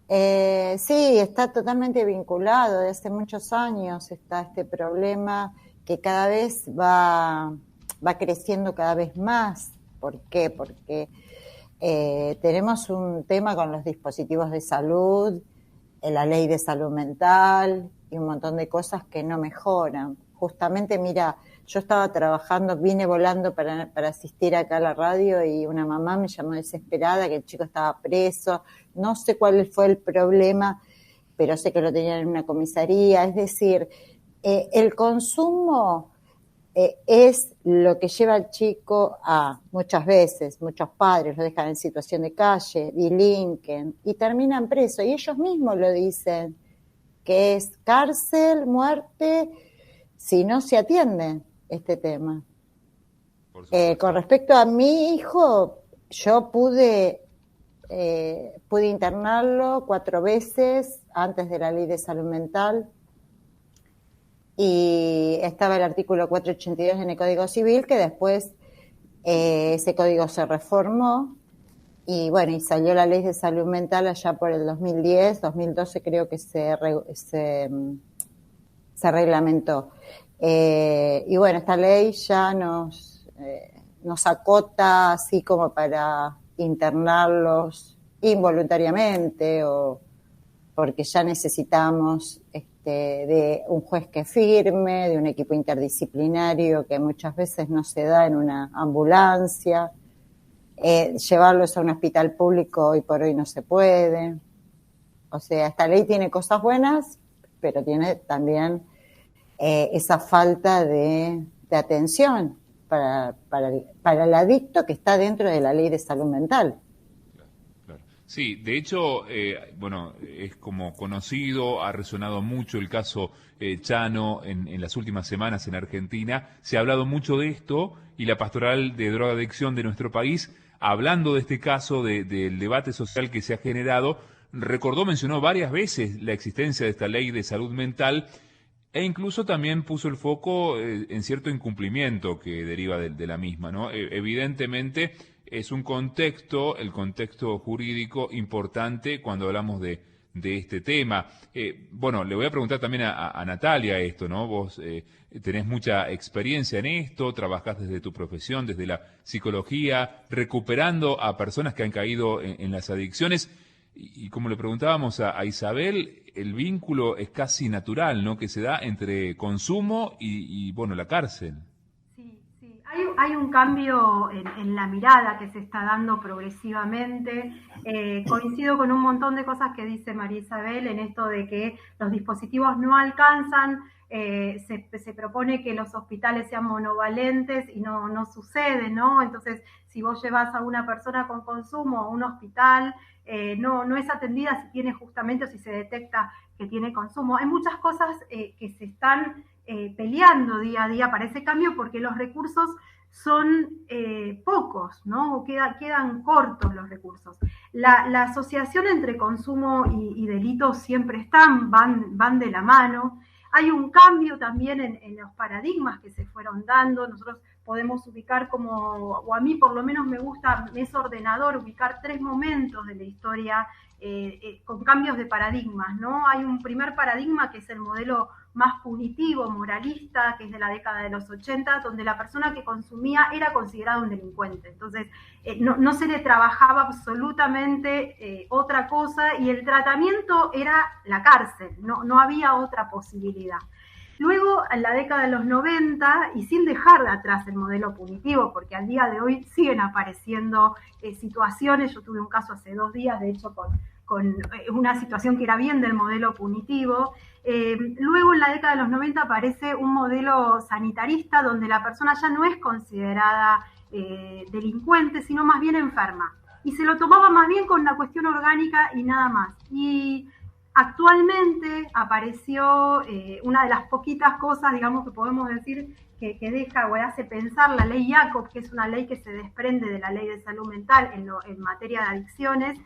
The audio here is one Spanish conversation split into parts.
Sí, está totalmente vinculado. Desde hace muchos años está este problema que cada vez va creciendo cada vez más. ¿Por qué? Porque tenemos un tema con los dispositivos de salud, la ley de salud mental y un montón de cosas que no mejoran. Justamente, mira, yo estaba trabajando, vine volando para asistir acá a la radio y una mamá me llamó desesperada que el chico estaba preso. No sé cuál fue el problema, pero sé que lo tenían en una comisaría. Es decir, el consumo es lo que lleva al chico a, muchas veces, muchos padres lo dejan en situación de calle, delinquen y terminan presos. Y ellos mismos lo dicen, que es cárcel, muerte, si no se atiende este tema. Con respecto a mi hijo, yo pude internarlo 4 veces antes de la ley de salud mental y estaba el artículo 482 en el Código Civil, que después ese código se reformó y bueno, y salió la ley de salud mental allá por el 2010, 2012 creo que se reglamentó. Y bueno, esta ley ya nos acota así como para internarlos involuntariamente o porque ya necesitamos de un juez que firme, de un equipo interdisciplinario que muchas veces no se da en una ambulancia, llevarlos a un hospital público hoy por hoy no se puede. O sea, esta ley tiene cosas buenas, pero tiene también esa falta de atención para el adicto que está dentro de la ley de salud mental. Sí, de hecho, bueno, es como conocido, ha resonado mucho el caso Chano en las últimas semanas en Argentina. Se ha hablado mucho de esto y la pastoral de drogadicción de nuestro país, hablando de este caso, del debate social que se ha generado, mencionó varias veces la existencia de esta ley de salud mental e incluso también puso el foco en cierto incumplimiento que deriva de la misma, ¿no? Evidentemente es un contexto, el contexto jurídico importante cuando hablamos de este tema. Bueno, le voy a preguntar también a Natalia esto, ¿no? Vos tenés mucha experiencia en esto, trabajás desde tu profesión, desde la psicología, recuperando a personas que han caído en las adicciones. Y como le preguntábamos a Isabel, el vínculo es casi natural, ¿no? Que se da entre consumo bueno, la cárcel. Sí, sí. Hay un cambio en la mirada que se está dando progresivamente. Coincido con un montón de cosas que dice María Isabel en esto de que los dispositivos no alcanzan. Se propone que los hospitales sean monovalentes y no sucede, ¿no? Entonces, si vos llevas a una persona con consumo a un hospital, no es atendida si tiene justamente o si se detecta que tiene consumo. Hay muchas cosas que se están peleando día a día para ese cambio porque los recursos son pocos, ¿no? Quedan cortos los recursos. La asociación entre consumo y delitos siempre van de la mano. Hay un cambio también en los paradigmas que se fueron dando. Nosotros podemos ubicar como, o a mí por lo menos me gusta, me es ordenador ubicar 3 momentos de la historia con cambios de paradigmas, ¿no? Hay un primer paradigma que es el modelo más punitivo, moralista, que es de la década de los 80, donde la persona que consumía era considerada un delincuente. Entonces, no se le trabajaba absolutamente otra cosa y el tratamiento era la cárcel, no había otra posibilidad. Luego, en la década de los 90, y sin dejar de atrás el modelo punitivo, porque al día de hoy siguen apareciendo situaciones, yo tuve un caso hace 2 días, de hecho, con una situación que era bien del modelo punitivo. Luego, en la década de los 90, aparece un modelo sanitarista donde la persona ya no es considerada delincuente, sino más bien enferma. Y se lo tomaba más bien con una cuestión orgánica y nada más. Y actualmente apareció una de las poquitas cosas, digamos, que podemos decir que deja o hace pensar la ley Jacob, que es una ley que se desprende de la ley de salud mental en materia de adicciones,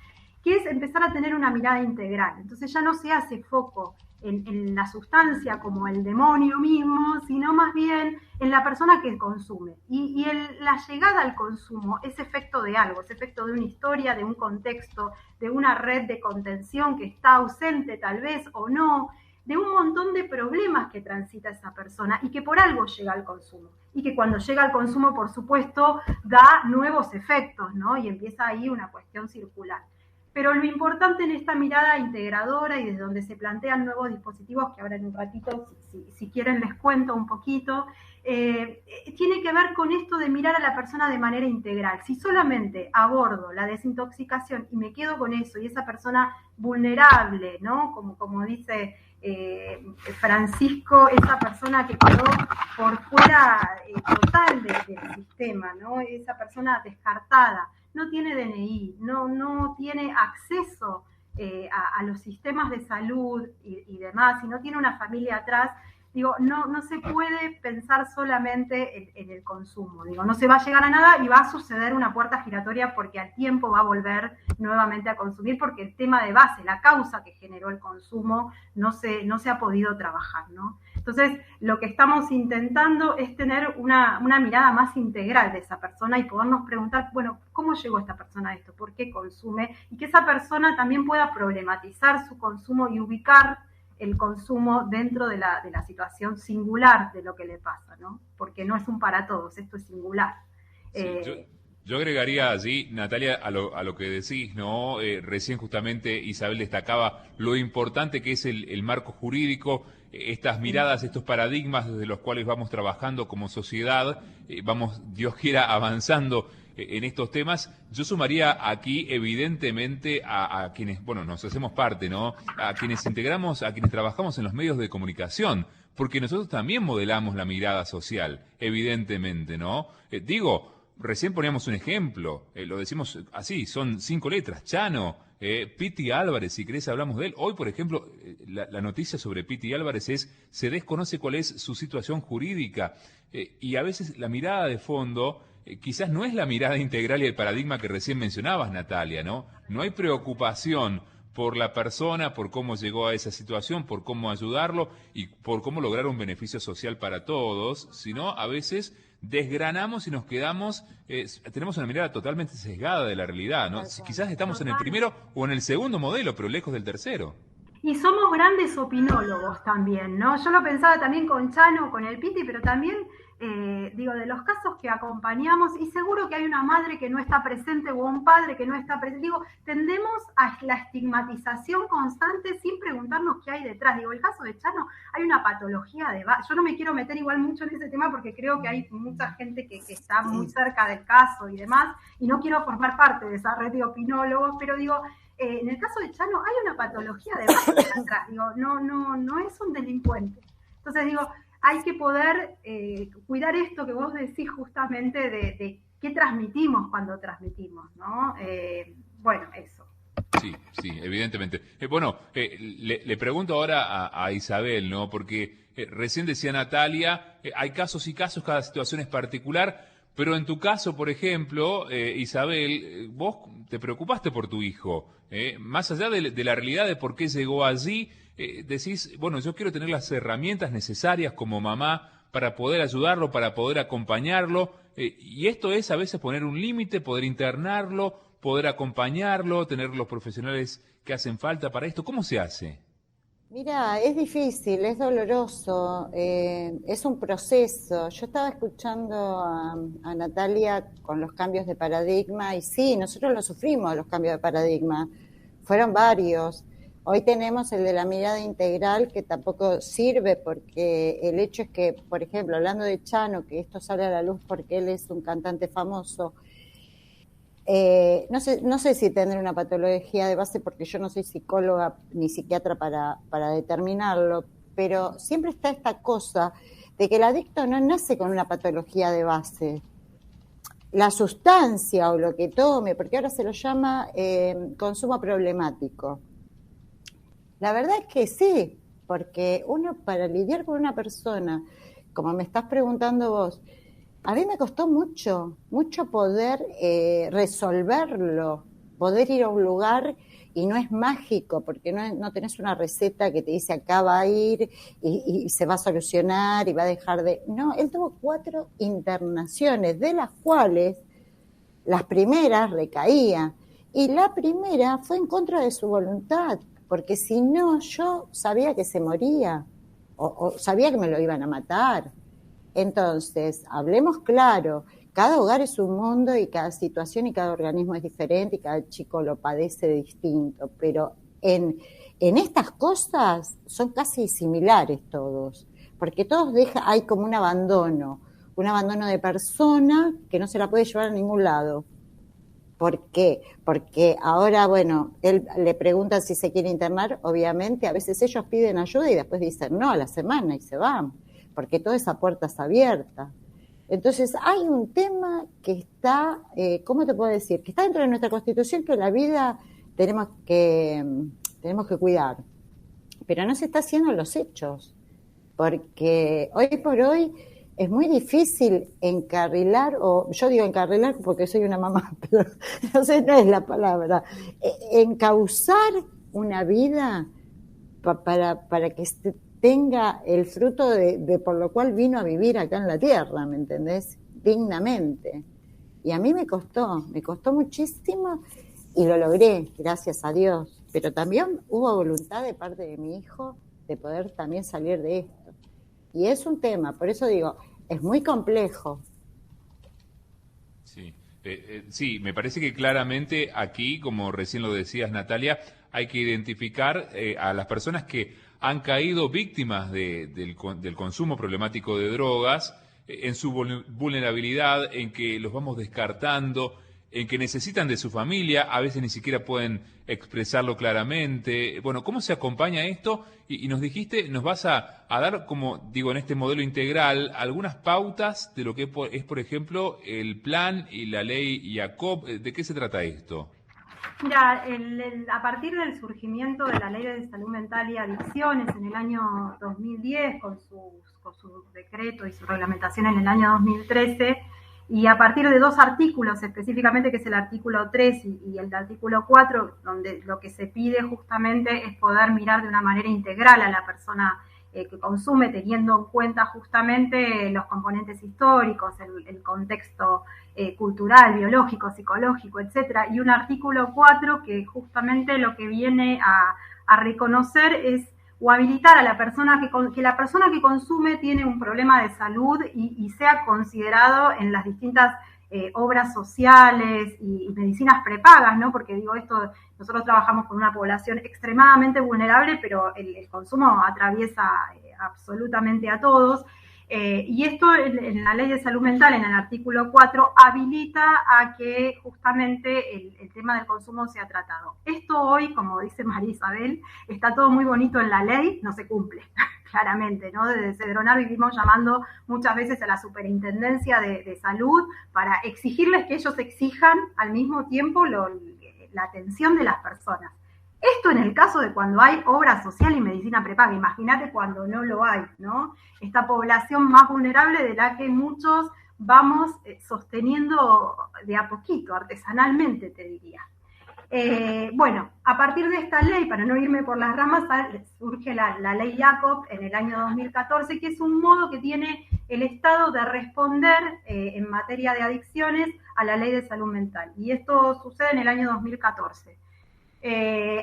que es empezar a tener una mirada integral. Entonces ya no se hace foco en la sustancia como el demonio mismo, sino más bien en la persona que consume. Y la llegada al consumo es efecto de algo, es efecto de una historia, de un contexto, de una red de contención que está ausente tal vez o no, de un montón de problemas que transita esa persona y que por algo llega al consumo. Y que cuando llega al consumo, por supuesto, da nuevos efectos, ¿no? Y empieza ahí una cuestión circular. Pero lo importante en esta mirada integradora y desde donde se plantean nuevos dispositivos, que ahora en un ratito, si quieren les cuento un poquito, tiene que ver con esto de mirar a la persona de manera integral. Si solamente abordo la desintoxicación y me quedo con eso, y esa persona vulnerable, ¿no? Como dice Francisco, esa persona que quedó por fuera total del sistema, ¿no? Esa persona descartada, no tiene DNI, no tiene acceso a los sistemas de salud y demás, y no tiene una familia atrás. Digo, no se puede pensar solamente en el consumo. Digo, no se va a llegar a nada y va a suceder una puerta giratoria porque al tiempo va a volver nuevamente a consumir porque el tema de base, la causa que generó el consumo, no se ha podido trabajar, ¿no? Entonces, lo que estamos intentando es tener una mirada más integral de esa persona y podernos preguntar, bueno, ¿cómo llegó esta persona a esto? ¿Por qué consume? Y que esa persona también pueda problematizar su consumo y ubicar el consumo dentro de la situación singular de lo que le pasa, ¿no? Porque no es un para todos, esto es singular. Sí, yo agregaría allí, Natalia, a lo que decís, ¿no? Recién justamente Isabel destacaba lo importante que es el marco jurídico, estas miradas, estos paradigmas desde los cuales vamos trabajando como sociedad, vamos, Dios quiera, avanzando en estos temas. Yo sumaría aquí, evidentemente, a quienes, bueno, nos hacemos parte, ¿no? A quienes integramos, a quienes trabajamos en los medios de comunicación, porque nosotros también modelamos la mirada social, evidentemente, ¿no? Recién poníamos un ejemplo, lo decimos así, son 5 letras, Chano, Piti Álvarez, si querés hablamos de él. Hoy, por ejemplo, la noticia sobre Piti Álvarez se desconoce cuál es su situación jurídica, y a veces la mirada de fondo quizás no es la mirada integral y el paradigma que recién mencionabas, Natalia, ¿no? No hay preocupación por la persona, por cómo llegó a esa situación, por cómo ayudarlo y por cómo lograr un beneficio social para todos, sino a veces desgranamos y nos quedamos, tenemos una mirada totalmente sesgada de la realidad, ¿no? Quizás estamos en el primero o en el segundo modelo, pero lejos del tercero. Y somos grandes opinólogos también, ¿no? Yo lo pensaba también con Chano, con el Piti, pero también, de los casos que acompañamos, y seguro que hay una madre que no está presente o un padre que no está presente, tendemos a la estigmatización constante sin preguntarnos qué hay detrás. El caso de Chano, hay una patología de base. Yo no me quiero meter igual mucho en ese tema porque creo que hay mucha gente que está muy cerca del caso y demás, y no quiero formar parte de esa red de opinólogos, pero en el caso de Chano hay una patología de base atrás, no es un delincuente. Entonces hay que poder cuidar esto que vos decís justamente de qué transmitimos cuando transmitimos, ¿no? Bueno, eso. Sí, evidentemente. Le pregunto ahora a Isabel, ¿no? Porque recién decía Natalia, hay casos y casos, cada situación es particular, pero en tu caso, por ejemplo, Isabel, vos te preocupaste por tu hijo, más allá de la realidad de por qué llegó allí, decís, bueno, yo quiero tener las herramientas necesarias como mamá para poder ayudarlo, para poder acompañarlo, y esto es a veces poner un límite, poder internarlo, poder acompañarlo, tener los profesionales que hacen falta para esto. ¿Cómo se hace? Mira, es difícil, es doloroso, es un proceso. Yo estaba escuchando a Natalia con los cambios de paradigma y sí, nosotros lo sufrimos, los cambios de paradigma. Fueron varios. Hoy tenemos el de la mirada integral que tampoco sirve porque el hecho es que, por ejemplo, hablando de Chano, que esto sale a la luz porque él es un cantante famoso, no sé si tendrá una patología de base porque yo no soy psicóloga ni psiquiatra para determinarlo, pero siempre está esta cosa de que el adicto no nace con una patología de base. La sustancia o lo que tome, porque ahora se lo llama consumo problemático. La verdad es que sí, porque uno para lidiar con una persona, como me estás preguntando vos, a mí me costó mucho poder resolverlo, poder ir a un lugar y no es mágico, porque no tenés una receta que te dice acá va a ir y se va a solucionar y va a dejar de... No, él tuvo 4 internaciones, de las cuales las primeras recaían, y la primera fue en contra de su voluntad, porque si no, yo sabía que se moría, o sabía que me lo iban a matar. Entonces, hablemos claro, cada hogar es un mundo y cada situación y cada organismo es diferente y cada chico lo padece distinto, pero en estas cosas son casi similares todos, porque todos hay como un abandono de persona que no se la puede llevar a ningún lado. ¿Por qué? Porque ahora, bueno, él le preguntan si se quiere internar, obviamente, a veces ellos piden ayuda y después dicen no a la semana y se van, porque toda esa puerta está abierta. Entonces hay un tema que está, ¿cómo te puedo decir? Que está dentro de nuestra Constitución, que la vida tenemos que cuidar, pero no se está haciendo en los hechos, porque hoy por hoy es muy difícil encarrilar, o yo digo encarrilar porque soy una mamá, pero no sé, no es la palabra, encauzar una vida para que tenga el fruto de por lo cual vino a vivir acá en la tierra, ¿me entendés? Dignamente. Y a mí me costó muchísimo y lo logré, gracias a Dios. Pero también hubo voluntad de parte de mi hijo de poder también salir de esto. Y es un tema, por eso digo, es muy complejo. Sí, sí, me parece que claramente aquí, como recién lo decías, Natalia, hay que identificar a las personas que han caído víctimas del consumo problemático de drogas, en su vulnerabilidad, en que los vamos descartando, en que necesitan de su familia, a veces ni siquiera pueden expresarlo claramente. Bueno, ¿cómo se acompaña esto? Y nos dijiste, nos vas a dar, como digo, en este modelo integral, algunas pautas de lo que es, por ejemplo, el plan y la ley IACOP. ¿De qué se trata esto? Mira, a partir del surgimiento de la Ley de Salud Mental y Adicciones en el año 2010, con su decreto y su reglamentación en el año 2013, y a partir de 2 artículos específicamente, que es el artículo 3 y el artículo 4, donde lo que se pide justamente es poder mirar de una manera integral a la persona que consume, teniendo en cuenta justamente los componentes históricos, el contexto cultural, biológico, psicológico, etcétera, y un artículo 4 que justamente lo que viene a reconocer es o habilitar a la persona que la persona que consume tiene un problema de salud y sea considerado en las distintas obras sociales y medicinas prepagas, ¿no? Porque digo esto, nosotros trabajamos con una población extremadamente vulnerable, pero el consumo atraviesa absolutamente a todos. Y esto en la Ley de Salud Mental, en el artículo 4, habilita a que justamente el tema del consumo sea tratado. Esto hoy, como dice María Isabel, está todo muy bonito en la ley, no se cumple, claramente, ¿no? Desde Cedronar vivimos llamando muchas veces a la Superintendencia de Salud para exigirles que ellos exijan al mismo tiempo la atención de las personas. Esto en el caso de cuando hay obra social y medicina prepaga. Imagínate cuando no lo hay, ¿no? Esta población más vulnerable de la que muchos vamos sosteniendo de a poquito, artesanalmente, te diría. Bueno, a partir de esta ley, para no irme por las ramas, surge la ley IACOP en el año 2014, que es un modo que tiene el Estado de responder en materia de adicciones a la ley de salud mental. Y esto sucede en el año 2014.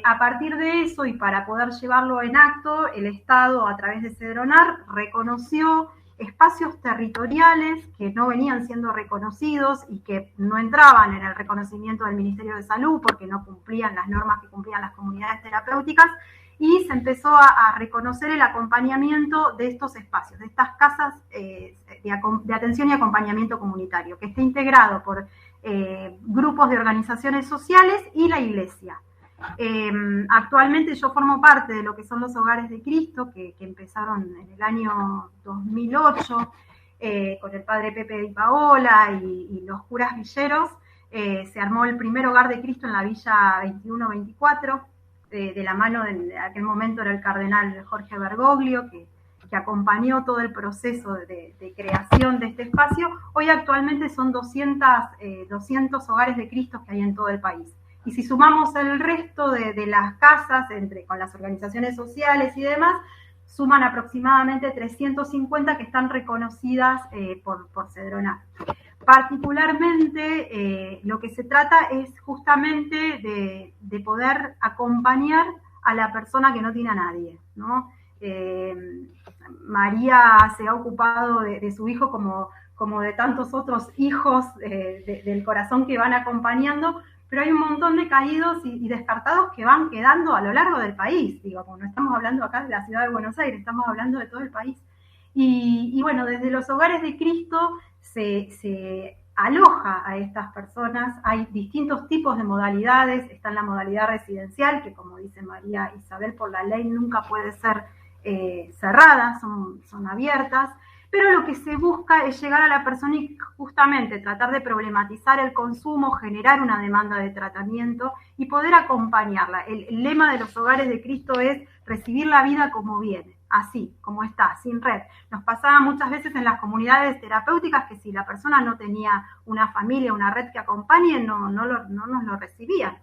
A partir de eso, y para poder llevarlo en acto, el Estado, a través de Cedronar, reconoció espacios territoriales que no venían siendo reconocidos y que no entraban en el reconocimiento del Ministerio de Salud porque no cumplían las normas que cumplían las comunidades terapéuticas, y se empezó a reconocer el acompañamiento de estos espacios, de estas casas de atención y acompañamiento comunitario, que está integrado por grupos de organizaciones sociales y la Iglesia. Actualmente yo formo parte de lo que son los Hogares de Cristo, que empezaron en el año 2008 con el padre Pepe Di Paola y los curas villeros. Se armó el primer Hogar de Cristo en la Villa 2124, de la mano de aquel momento era el cardenal Jorge Bergoglio, que acompañó todo el proceso de creación de este espacio. Hoy actualmente son 200 Hogares de Cristo que hay en todo el país. Y si sumamos el resto de las casas, con las organizaciones sociales y demás, suman aproximadamente 350 que están reconocidas por Cedronar. Particularmente, lo que se trata es justamente de poder acompañar a la persona que no tiene a nadie, ¿no? María se ha ocupado de su hijo como de tantos otros hijos del corazón que van acompañando, pero hay un montón de caídos y descartados que van quedando a lo largo del país, digo, como no estamos hablando acá de la ciudad de Buenos Aires, estamos hablando de todo el país. Y bueno, desde los hogares de Cristo se aloja a estas personas, hay distintos tipos de modalidades, está en la modalidad residencial, que como dice María Isabel, por la ley nunca puede ser cerrada, son abiertas, pero lo que se busca es llegar a la persona y justamente tratar de problematizar el consumo, generar una demanda de tratamiento y poder acompañarla. El lema de los hogares de Cristo es recibir la vida como viene, así, como está, sin red. Nos pasaba muchas veces en las comunidades terapéuticas que si la persona no tenía una familia, una red que acompañe, no nos lo recibían.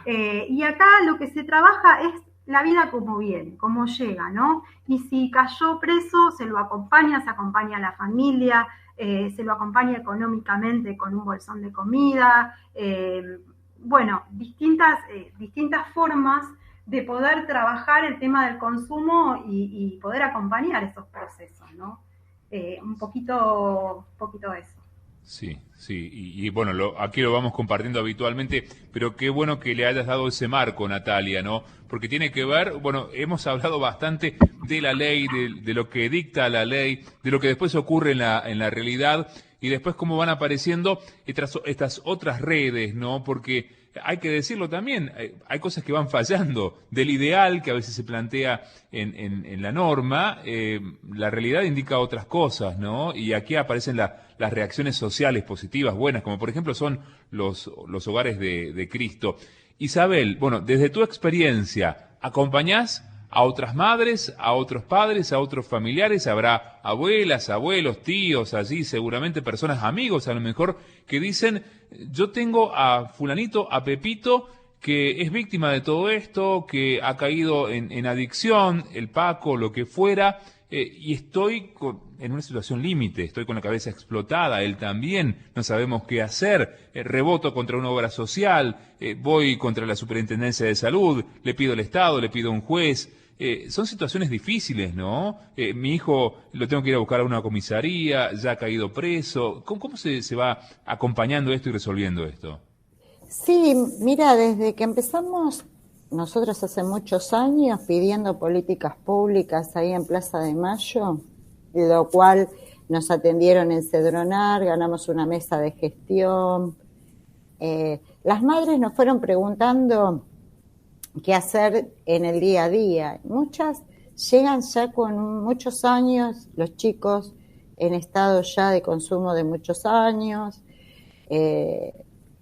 Y acá lo que se trabaja es la vida como viene, como llega, ¿no? Y si cayó preso, se lo acompaña, se acompaña a la familia, se lo acompaña económicamente con un bolsón de comida, bueno, distintas formas de poder trabajar el tema del consumo y poder acompañar esos procesos, ¿no? Un poquito eso. Sí, sí, y bueno, aquí lo vamos compartiendo habitualmente, pero qué bueno que le hayas dado ese marco, Natalia, ¿no? Porque tiene que ver, bueno, hemos hablado bastante de la ley, de lo que dicta la ley, de lo que después ocurre en la realidad, y después cómo van apareciendo estas otras redes, ¿no? Porque hay que decirlo también, hay cosas que van fallando. Del ideal que a veces se plantea en la norma, la realidad indica otras cosas, ¿no? Y aquí aparecen las reacciones sociales positivas, buenas, como por ejemplo son los hogares de Cristo. Isabel, bueno, desde tu experiencia, ¿acompañás a otras madres, a otros padres, a otros familiares? Habrá abuelas, abuelos, tíos, allí seguramente personas, amigos a lo mejor, que dicen, yo tengo a fulanito, a Pepito, que es víctima de todo esto, que ha caído en adicción, el Paco, lo que fuera, y estoy en una situación límite, estoy con la cabeza explotada, él también, no sabemos qué hacer, reboto contra una obra social, voy contra la Superintendencia de Salud, le pido al Estado, le pido a un juez. Son situaciones difíciles, ¿no? Mi hijo lo tengo que ir a buscar a una comisaría, ya ha caído preso. ¿Cómo se va acompañando esto y resolviendo esto? Sí, mira, desde que empezamos nosotros hace muchos años pidiendo políticas públicas ahí en Plaza de Mayo, lo cual nos atendieron en Cedronar, ganamos una mesa de gestión. Las madres nos fueron preguntando qué hacer en el día a día. Muchas llegan ya con muchos años, los chicos en estado ya de consumo de muchos años.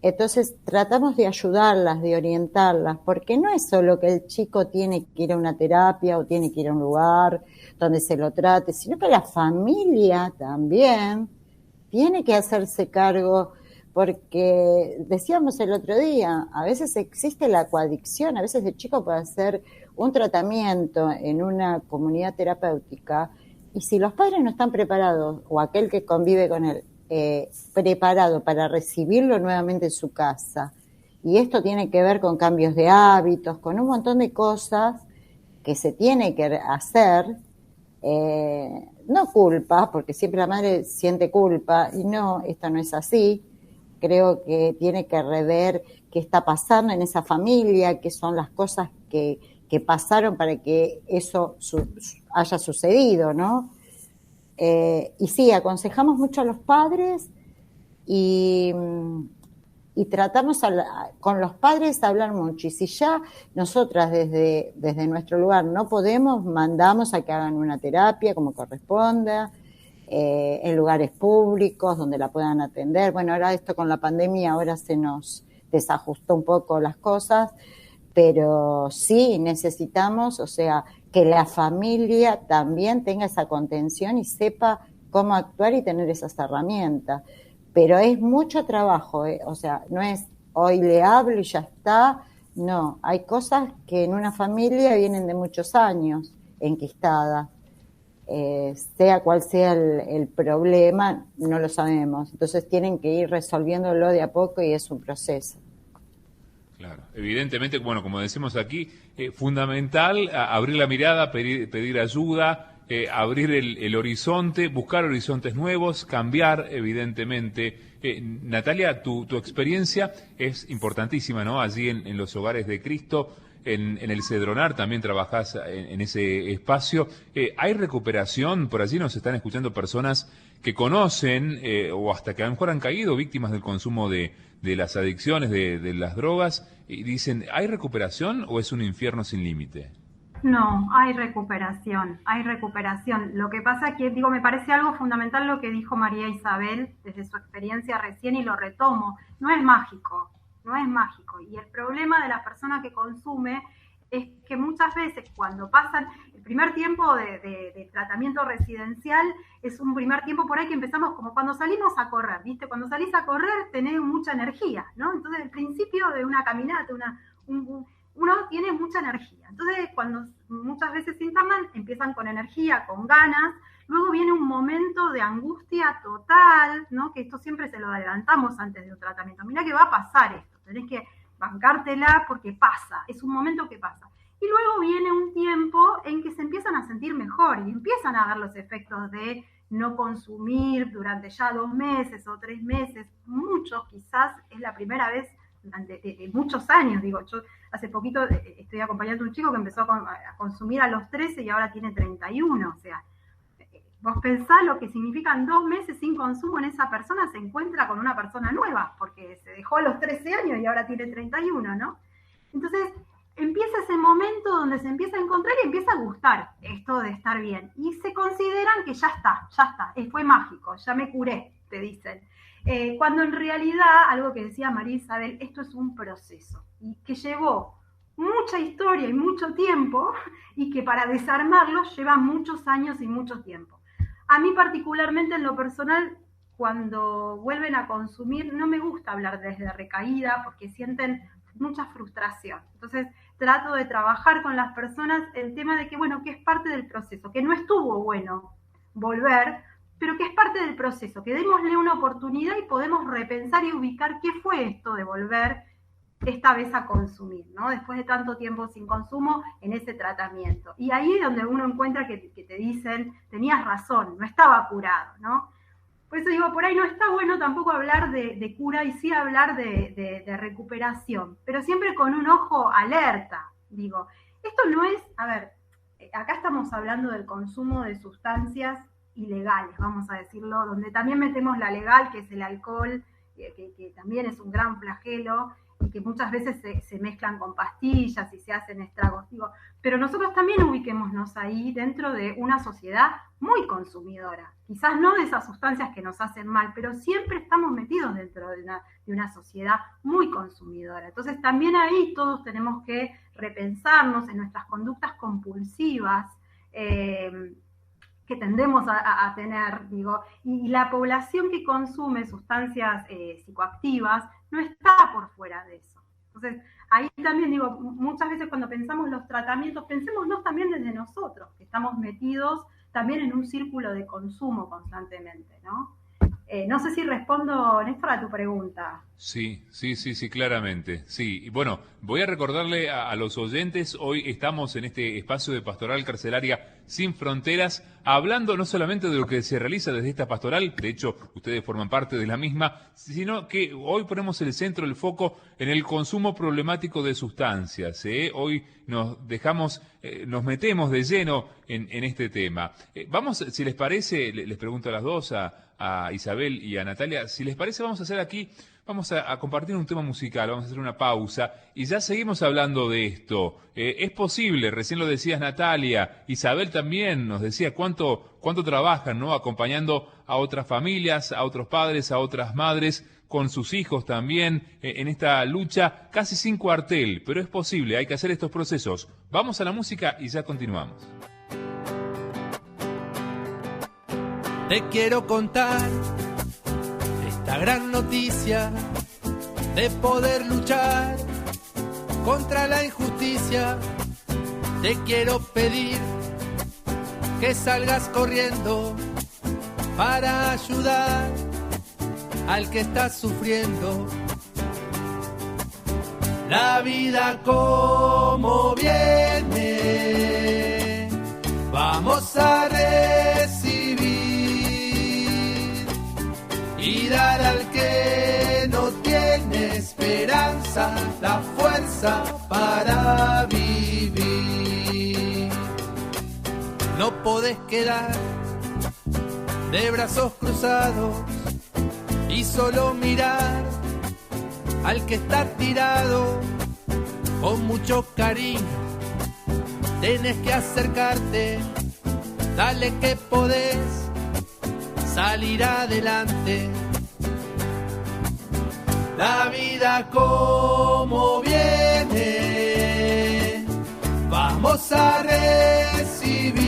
Entonces tratamos de ayudarlas, de orientarlas, porque no es solo que el chico tiene que ir a una terapia o tiene que ir a un lugar donde se lo trate, sino que la familia también tiene que hacerse cargo, porque decíamos el otro día, a veces existe la coadicción, a veces el chico puede hacer un tratamiento en una comunidad terapéutica y si los padres no están preparados o aquel que convive con él preparado para recibirlo nuevamente en su casa, y esto tiene que ver con cambios de hábitos, con un montón de cosas que se tiene que hacer, no culpa, porque siempre la madre siente culpa, y no, esto no es así. Creo que tiene que rever qué está pasando en esa familia, qué son las cosas que pasaron para que eso haya sucedido, ¿no? Y sí, aconsejamos mucho a los padres y tratamos con los padres a hablar mucho. Y si ya nosotras desde nuestro lugar no podemos, mandamos a que hagan una terapia como corresponda, en lugares públicos donde la puedan atender. Bueno, ahora esto con la pandemia, ahora se nos desajustó un poco las cosas, pero sí necesitamos, o sea, que la familia también tenga esa contención y sepa cómo actuar y tener esas herramientas. Pero es mucho trabajo, o sea, no es hoy le hablo y ya está. No, hay cosas que en una familia vienen de muchos años enquistadas. Sea cual sea el problema, no lo sabemos. Entonces tienen que ir resolviéndolo de a poco y es un proceso. Claro, evidentemente, bueno, como decimos aquí, fundamental abrir la mirada, pedir ayuda, abrir el horizonte, buscar horizontes nuevos, cambiar, evidentemente. Natalia, tu experiencia es importantísima, ¿no? Allí en los Hogares de Cristo, en el Cedronar también trabajás en ese espacio. ¿Hay recuperación? Por allí nos están escuchando personas que conocen o hasta que a lo mejor han caído víctimas del consumo de las adicciones, de las drogas, y dicen, ¿hay recuperación o es un infierno sin límite? No, hay recuperación, hay recuperación. Lo que pasa es que, me parece algo fundamental lo que dijo María Isabel desde su experiencia recién y lo retomo. No es mágico, no es mágico. Y el problema de la persona que consume es que muchas veces cuando pasan el primer tiempo de tratamiento residencial, es un primer tiempo por ahí que empezamos como cuando salimos a correr, ¿viste? Cuando salís a correr tenés mucha energía, ¿no? Entonces el principio de una caminata, uno tiene mucha energía. Entonces cuando muchas veces se internan, empiezan con energía, con ganas, luego viene un momento de angustia total, ¿no? Que esto siempre se lo adelantamos antes de un tratamiento. Mirá que va a pasar esto, tenés que bancártela porque pasa, es un momento que pasa. Y luego viene un tiempo en que se empiezan a sentir mejor y empiezan a ver los efectos de no consumir durante ya 2 meses o 3 meses. Muchos quizás es la primera vez durante muchos años. Yo hace poquito estoy acompañando a un chico que empezó a consumir a los 13 y ahora tiene 31. O sea, vos pensás lo que significan 2 meses sin consumo en esa persona, se encuentra con una persona nueva, porque se dejó a los 13 años y ahora tiene 31, ¿no? Entonces, empieza ese momento donde se empieza a encontrar y empieza a gustar esto de estar bien. Y se consideran que ya está, fue mágico, ya me curé, te dicen. Cuando en realidad, algo que decía María Isabel, esto es un proceso, y que llevó mucha historia y mucho tiempo, y que para desarmarlo lleva muchos años y mucho tiempo. A mí particularmente en lo personal, cuando vuelven a consumir, no me gusta hablar desde recaída porque sienten mucha frustración. Entonces trato de trabajar con las personas el tema de que, que es parte del proceso, que no estuvo bueno volver, pero que es parte del proceso, que démosle una oportunidad y podemos repensar y ubicar qué fue esto de volver esta vez a consumir, ¿no? Después de tanto tiempo sin consumo en ese tratamiento. Y ahí es donde uno encuentra que te dicen, tenías razón, no estaba curado, ¿no? Por eso digo, por ahí no está bueno tampoco hablar de cura y sí hablar de recuperación, pero siempre con un ojo alerta. Esto no es, acá estamos hablando del consumo de sustancias ilegales, vamos a decirlo, donde también metemos la legal, que es el alcohol, que también es un gran flagelo, y que muchas veces se mezclan con pastillas y se hacen estragos. Pero nosotros también ubiquémonos ahí dentro de una sociedad muy consumidora. Quizás no de esas sustancias que nos hacen mal, pero siempre estamos metidos dentro de una sociedad muy consumidora. Entonces también ahí todos tenemos que repensarnos en nuestras conductas compulsivas, que tendemos a tener, y la población que consume sustancias psicoactivas no está por fuera de eso. Entonces, ahí también muchas veces cuando pensamos los tratamientos, pensémonos también desde nosotros, que estamos metidos también en un círculo de consumo constantemente, ¿no? No sé si respondo, Néstor, a tu pregunta. Sí, claramente. Sí, y bueno, voy a recordarle a los oyentes, hoy estamos en este espacio de Pastoral Carcelaria Sin Fronteras, hablando no solamente de lo que se realiza desde esta pastoral, de hecho ustedes forman parte de la misma, sino que hoy ponemos el centro, el foco en el consumo problemático de sustancias. Hoy nos metemos de lleno en este tema. Vamos, si les parece, les pregunto a las dos, a Isabel y a Natalia, si les parece vamos a compartir un tema musical, vamos a hacer una pausa y ya seguimos hablando de esto. Es posible, recién lo decías Natalia, Isabel también nos decía cuánto trabajan, ¿no? Acompañando a otras familias, a otros padres, a otras madres, con sus hijos también, en esta lucha casi sin cuartel, pero es posible, hay que hacer estos procesos. Vamos a la música y ya continuamos. Te quiero contar esta gran noticia de poder luchar contra la injusticia. Te quiero pedir que salgas corriendo para ayudar al que está sufriendo. La vida como viene, vamos a recibir y dar al que no tiene esperanza la fuerza para vivir. No podés quedar de brazos cruzados y solo mirar al que está tirado. Con mucho cariño tenés que acercarte, dale que podés salir adelante. La vida como viene, vamos a recibir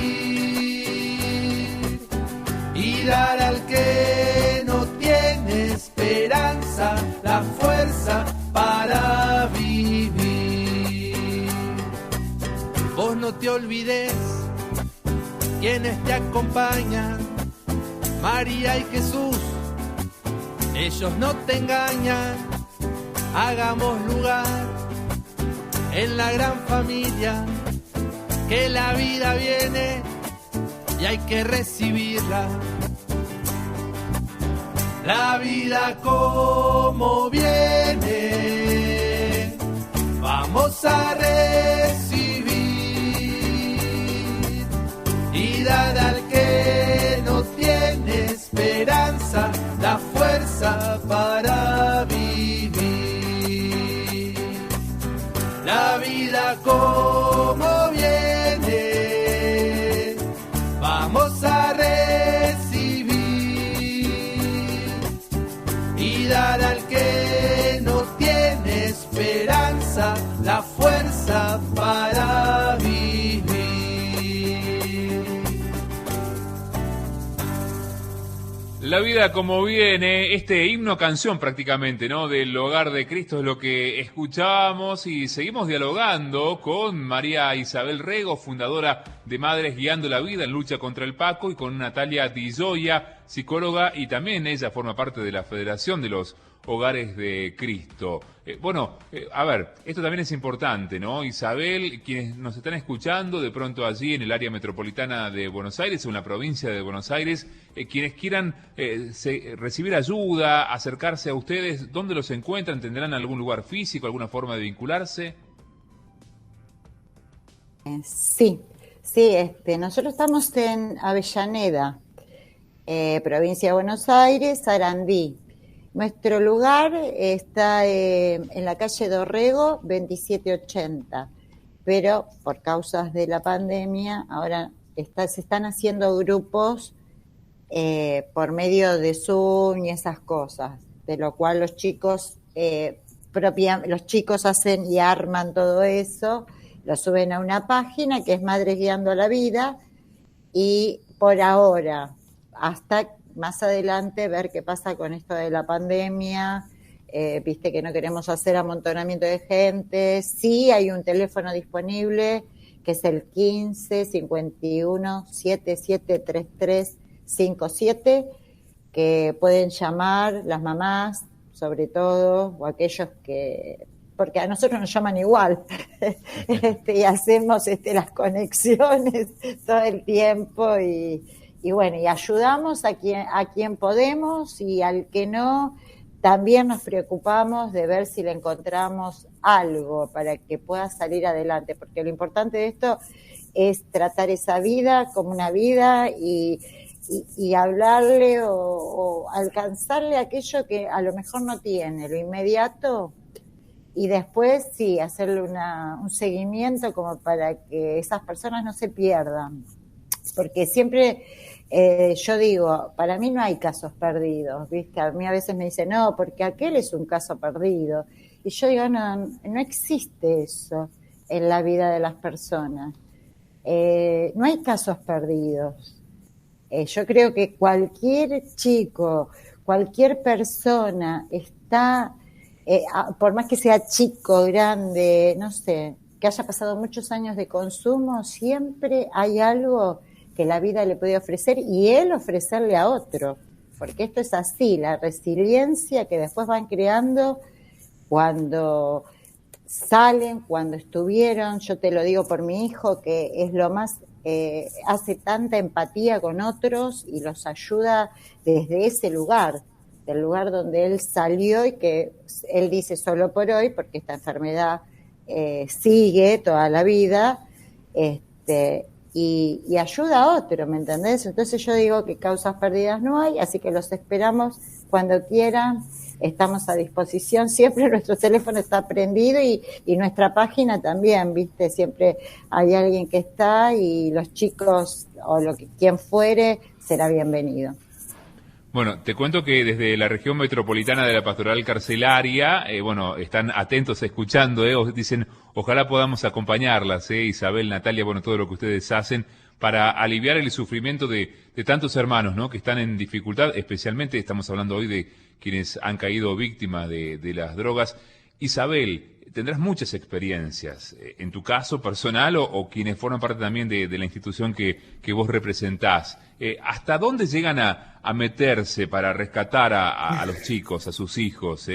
y dar al que no tiene esperanza la fuerza para vivir. Vos no te olvides quienes te acompañan, María y Jesús, ellos no te engañan. Hagamos lugar en la gran familia, que la vida viene y hay que recibirla. La vida como viene, vamos a recibir y dar al que no tiene esperanza la fuerza para vivir. La vida como viene, vamos a recibir y dar al que no tiene esperanza la fuerza para vivir. La vida como viene, este himno canción prácticamente, ¿no? Del Hogar de Cristo es lo que escuchábamos y seguimos dialogando con María Isabel Rego, fundadora de Madres Guiando la Vida en Lucha contra el Paco, y con Natalia Di Gioia, psicóloga, y también ella forma parte de la Federación de los Hogares de Cristo. A ver, esto también es importante, ¿no? Isabel, quienes nos están escuchando de pronto allí en el área metropolitana de Buenos Aires o en la provincia de Buenos Aires, quienes quieran recibir ayuda, acercarse a ustedes, ¿dónde los encuentran? ¿Tendrán algún lugar físico, alguna forma de vincularse? Sí, nosotros estamos en Avellaneda, provincia de Buenos Aires, Sarandí. Nuestro lugar está en la calle Dorrego 2780, pero por causas de la pandemia ahora se están haciendo grupos por medio de Zoom y esas cosas, de lo cual los chicos hacen y arman todo eso, lo suben a una página que es Madres Guiando la Vida, y por ahora, hasta más adelante, ver qué pasa con esto de la pandemia. Viste que no queremos hacer amontonamiento de gente. Sí hay un teléfono disponible que es el 15 51 77 33 57, que pueden llamar las mamás, sobre todo, o aquellos que, porque a nosotros nos llaman igual, y hacemos las conexiones todo el tiempo y bueno, y ayudamos a quien podemos, y al que no, también nos preocupamos de ver si le encontramos algo para que pueda salir adelante, porque lo importante de esto es tratar esa vida como una vida y hablarle o alcanzarle aquello que a lo mejor no tiene, lo inmediato, y después sí, hacerle un seguimiento como para que esas personas no se pierdan. Porque siempre yo digo, para mí no hay casos perdidos, ¿viste? A mí a veces me dicen, no, porque aquel es un caso perdido. Y yo digo, no existe eso en la vida de las personas. No hay casos perdidos. Yo creo que cualquier chico, cualquier persona está por más que sea chico, grande, no sé, que haya pasado muchos años de consumo, siempre hay algo que la vida le puede ofrecer y él ofrecerle a otro, porque esto es así, la resiliencia que después van creando cuando salen, cuando estuvieron. Yo te lo digo por mi hijo, que es lo más, hace tanta empatía con otros y los ayuda desde ese lugar, del lugar donde él salió y que él dice solo por hoy, porque esta enfermedad sigue toda la vida, y ayuda a otro, ¿me entendés? Entonces yo digo que causas perdidas no hay, así que los esperamos cuando quieran, estamos a disposición, siempre nuestro teléfono está prendido y nuestra página también, ¿viste? Siempre hay alguien que está y los chicos o quien fuere será bienvenido. Bueno, te cuento que desde la región metropolitana de la Pastoral Carcelaria, están atentos escuchando, dicen, ojalá podamos acompañarlas, Isabel, Natalia, todo lo que ustedes hacen para aliviar el sufrimiento de tantos hermanos, ¿no? Que están en dificultad, especialmente estamos hablando hoy de quienes han caído víctimas de las drogas. Isabel, tendrás muchas experiencias, en tu caso personal o quienes forman parte también de la institución que vos representás. ¿Hasta dónde llegan a meterse para rescatar a los chicos, a sus hijos?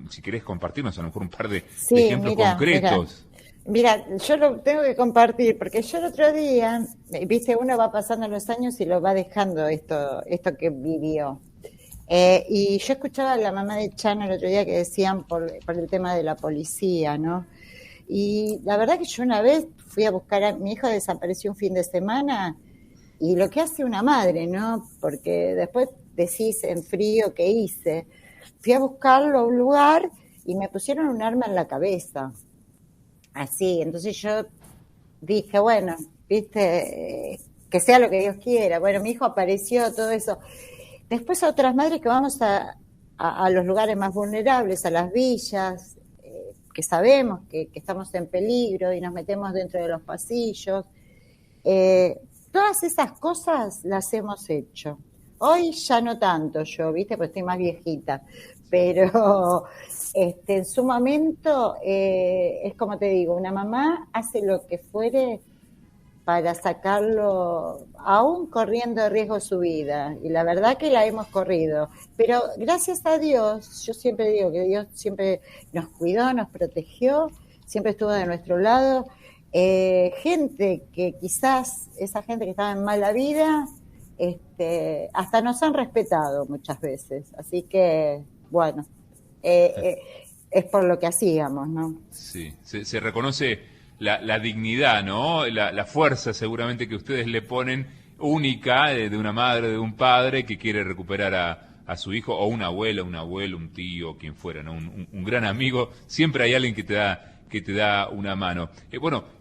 Si querés compartirnos a lo mejor un par de ejemplos concretos. Mira, yo lo tengo que compartir, porque yo el otro día, viste, uno va pasando los años y lo va dejando esto que vivió. Y yo escuchaba a la mamá de Chano el otro día que decían por el tema de la policía, ¿no? Y la verdad que yo una vez fui a buscar a mi hijo, desapareció un fin de semana, y lo que hace una madre, ¿no? Porque después decís en frío qué hice. Fui a buscarlo a un lugar y me pusieron un arma en la cabeza. Así, entonces yo dije, bueno, viste, que sea lo que Dios quiera. Bueno, mi hijo apareció, todo eso. Después a otras madres que vamos a los lugares más vulnerables, a las villas, que sabemos que estamos en peligro y nos metemos dentro de los pasillos. Todas esas cosas las hemos hecho. Hoy ya no tanto yo, viste, porque estoy más viejita, pero en su momento es como te digo, una mamá hace lo que fuere para sacarlo, aún corriendo riesgo su vida, y la verdad que la hemos corrido, pero gracias a Dios, yo siempre digo que Dios siempre nos cuidó, nos protegió, siempre estuvo de nuestro lado. Gente que quizás, esa gente que estaba en mala vida, hasta nos han respetado muchas veces, así que bueno, es por lo que hacíamos, ¿no? Sí, se reconoce la dignidad, ¿no? La fuerza seguramente que ustedes le ponen, única, de una madre, de un padre que quiere recuperar a su hijo, o una abuela, un abuelo, un tío, quien fuera, ¿no? Un gran amigo, siempre hay alguien que te da una mano.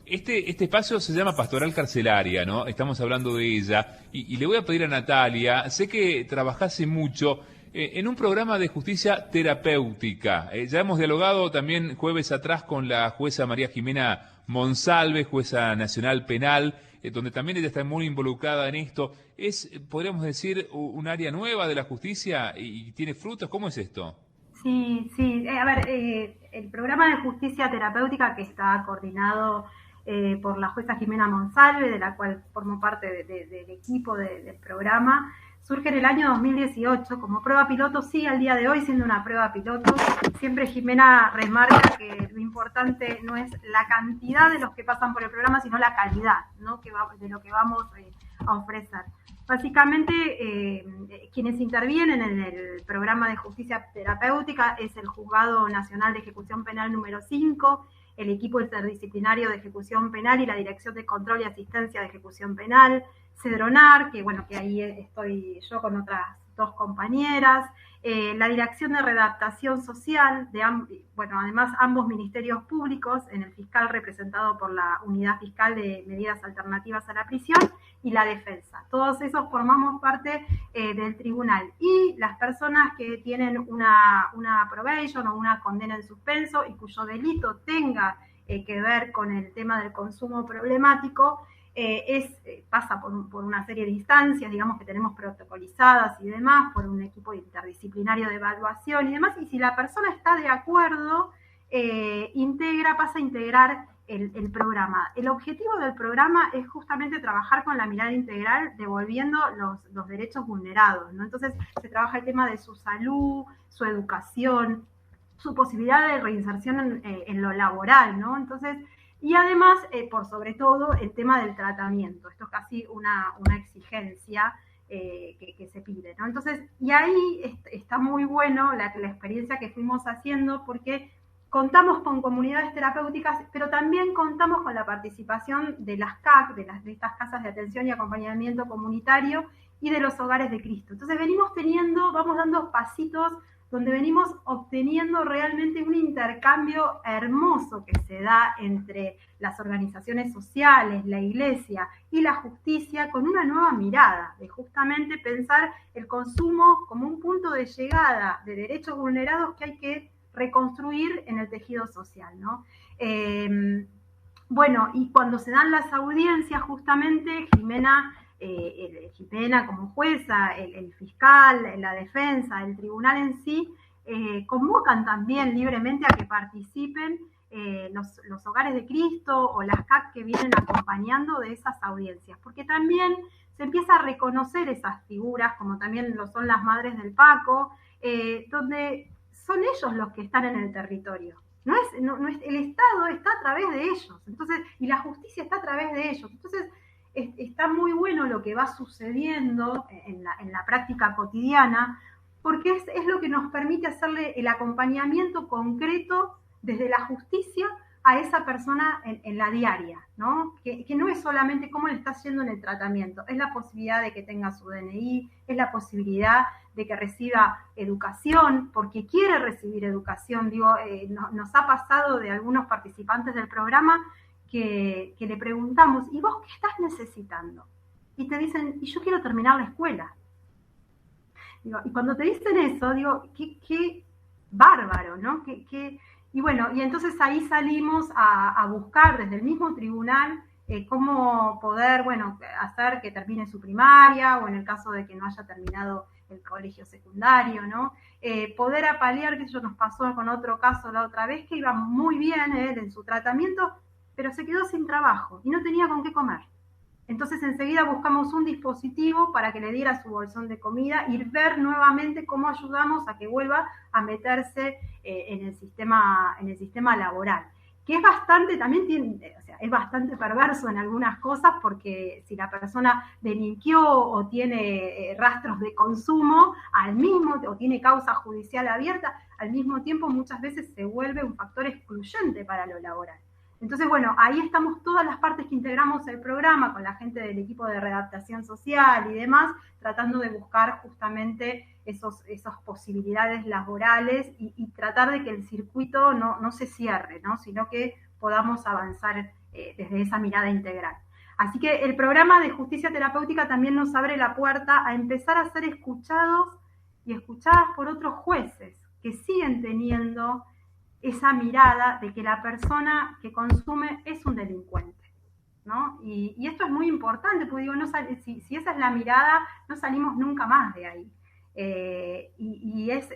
Este espacio se llama Pastoral Carcelaria, ¿no? Estamos hablando de ella, y le voy a pedir a Natalia, sé que trabajase mucho en un programa de justicia terapéutica. Ya hemos dialogado también jueves atrás con la jueza María Jimena Monsalve, jueza nacional penal, donde también ella está muy involucrada en esto. Es, podríamos decir, un área nueva de la justicia y tiene frutos. ¿Cómo es esto? Sí. El programa de justicia terapéutica que está coordinado por la jueza Jimena Monsalve, de la cual formo parte del equipo del programa, surge en el año 2018 como prueba piloto, sí, al día de hoy siendo una prueba piloto. Siempre Jimena remarca que lo importante no es la cantidad de los que pasan por el programa, sino la calidad, ¿no? de lo que vamos a ofrecer. Básicamente, quienes intervienen en el programa de justicia terapéutica es el Juzgado Nacional de Ejecución Penal número 5, el equipo interdisciplinario de ejecución penal y la Dirección de Control y Asistencia de Ejecución Penal, Cedronar, que ahí estoy yo con otras dos compañeras, la Dirección de Redactación Social, además ambos ministerios públicos, en el fiscal representado por la Unidad Fiscal de Medidas Alternativas a la Prisión, y la defensa. Todos esos formamos parte del tribunal. Y las personas que tienen una probation o una condena en suspenso y cuyo delito tenga que ver con el tema del consumo problemático, pasa por una serie de instancias, digamos, que tenemos protocolizadas y demás, por un equipo interdisciplinario de evaluación y demás, y si la persona está de acuerdo, pasa a integrar el programa. El objetivo del programa es justamente trabajar con la mirada integral, devolviendo los derechos vulnerados, ¿no? Entonces se trabaja el tema de su salud, su educación, su posibilidad de reinserción en lo laboral, ¿no? Entonces, y además, por sobre todo, el tema del tratamiento. Esto es casi una exigencia que se pide, ¿no? Entonces, y ahí está muy bueno la experiencia que fuimos haciendo, porque contamos con comunidades terapéuticas, pero también contamos con la participación de las CAC, de estas casas de atención y acompañamiento comunitario, y de los hogares de Cristo. Entonces vamos dando pasitos donde venimos obteniendo realmente un intercambio hermoso que se da entre las organizaciones sociales, la iglesia y la justicia, con una nueva mirada de justamente pensar el consumo como un punto de llegada de derechos vulnerados que hay que reconstruir en el tejido social, ¿no? Bueno, y cuando se dan las audiencias, justamente Jimena como jueza, el fiscal, la defensa, el tribunal en sí, convocan también libremente a que participen los hogares de Cristo o las CAC que vienen acompañando de esas audiencias, porque también se empieza a reconocer esas figuras, como también lo son las madres del Paco, donde son ellos los que están en el territorio. No es, el Estado está a través de ellos, entonces, y la justicia está a través de ellos. Entonces, está muy bueno lo que va sucediendo en la práctica cotidiana, porque es lo que nos permite hacerle el acompañamiento concreto desde la justicia a esa persona en la diaria, ¿no? Que no es solamente cómo le está yendo en el tratamiento, es la posibilidad de que tenga su DNI, es la posibilidad de que reciba educación, porque quiere recibir educación. Digo, nos ha pasado de algunos participantes del programa que le preguntamos, ¿y vos qué estás necesitando? Y te dicen, y yo quiero terminar la escuela. Digo, y cuando te dicen eso, digo, qué bárbaro, ¿no? Y bueno, y entonces ahí salimos a buscar desde el mismo tribunal cómo poder, bueno, hacer que termine su primaria, o en el caso de que no haya terminado el colegio secundario, ¿no? Poder apalear, que eso nos pasó con otro caso la otra vez, que iba muy bien en su tratamiento, pero se quedó sin trabajo y no tenía con qué comer. Entonces enseguida buscamos un dispositivo para que le diera su bolsón de comida y ver nuevamente cómo ayudamos a que vuelva a meterse en el sistema laboral, que es bastante, es bastante perverso en algunas cosas, porque si la persona delinquió o tiene rastros de consumo o tiene causa judicial abierta, al mismo tiempo muchas veces se vuelve un factor excluyente para lo laboral. Entonces, bueno, ahí estamos todas las partes que integramos el programa, con la gente del equipo de readaptación social y demás, tratando de buscar justamente esas posibilidades laborales y tratar de que el circuito no se cierre, ¿no? Sino que podamos avanzar desde esa mirada integral. Así que el programa de justicia terapéutica también nos abre la puerta a empezar a ser escuchados y escuchadas por otros jueces que siguen teniendo esa mirada de que la persona que consume es un delincuente, ¿no? Y esto es muy importante, porque digo, si esa es la mirada, no salimos nunca más de ahí. Y es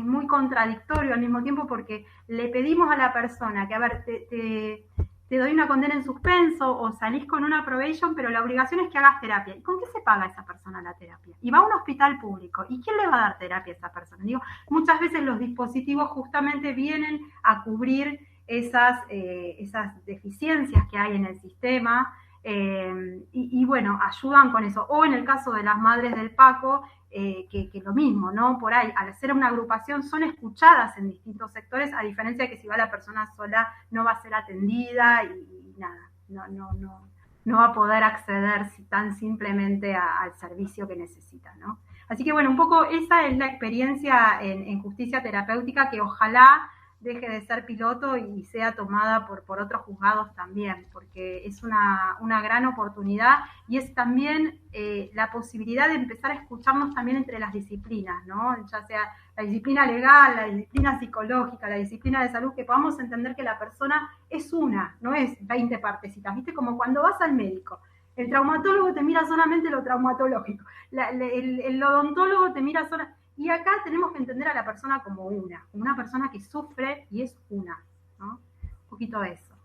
muy contradictorio al mismo tiempo, porque le pedimos a la persona que, a ver, te doy una condena en suspenso o salís con una probation, pero la obligación es que hagas terapia. ¿Y con qué se paga esa persona la terapia? Y va a un hospital público. ¿Y quién le va a dar terapia a esa persona? Digo, muchas veces los dispositivos justamente vienen a cubrir esas deficiencias que hay en el sistema, y bueno, ayudan con eso. O en el caso de las madres del Paco, que lo mismo, ¿no? Por ahí, al ser una agrupación, son escuchadas en distintos sectores, a diferencia de que si va la persona sola no va a ser atendida y nada, no va a poder acceder tan simplemente al servicio que necesita, ¿no? Así que bueno, un poco esa es la experiencia en justicia terapéutica, que ojalá deje de ser piloto y sea tomada por otros juzgados también, porque es una gran oportunidad y es también la posibilidad de empezar a escucharnos también entre las disciplinas, ¿no? Ya sea la disciplina legal, la disciplina psicológica, la disciplina de salud, que podamos entender que la persona es una, no es 20 partecitas, ¿viste? Como cuando vas al médico. El traumatólogo te mira solamente lo traumatológico, el odontólogo te mira solamente... Y acá tenemos que entender a la persona como una persona que sufre y es una, ¿no? Un poquito de eso.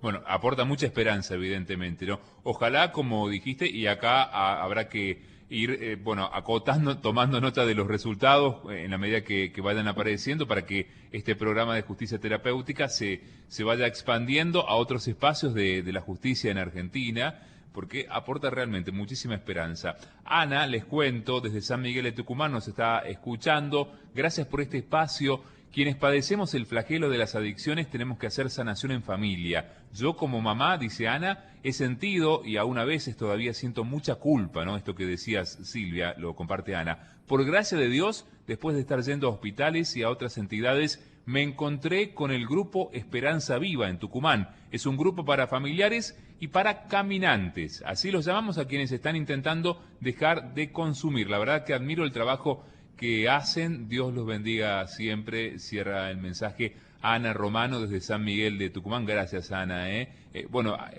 Bueno, aporta mucha esperanza, evidentemente, ¿no? Ojalá, como dijiste, y acá habrá que ir, acotando, tomando nota de los resultados en la medida que vayan apareciendo para que este programa de justicia terapéutica se vaya expandiendo a otros espacios de la justicia en Argentina, porque aporta realmente muchísima esperanza. Ana, les cuento, desde San Miguel de Tucumán nos está escuchando. Gracias por este espacio. Quienes padecemos el flagelo de las adicciones tenemos que hacer sanación en familia. Yo como mamá, dice Ana, he sentido y aún a veces todavía siento mucha culpa, ¿no? Esto que decías, Silvia, lo comparte Ana. Por gracia de Dios, después de estar yendo a hospitales y a otras entidades, me encontré con el grupo Esperanza Viva en Tucumán. Es un grupo para familiares y para caminantes. Así los llamamos a quienes están intentando dejar de consumir. La verdad que admiro el trabajo que hacen. Dios los bendiga siempre. Cierra el mensaje Ana Romano desde San Miguel de Tucumán. Gracias, Ana.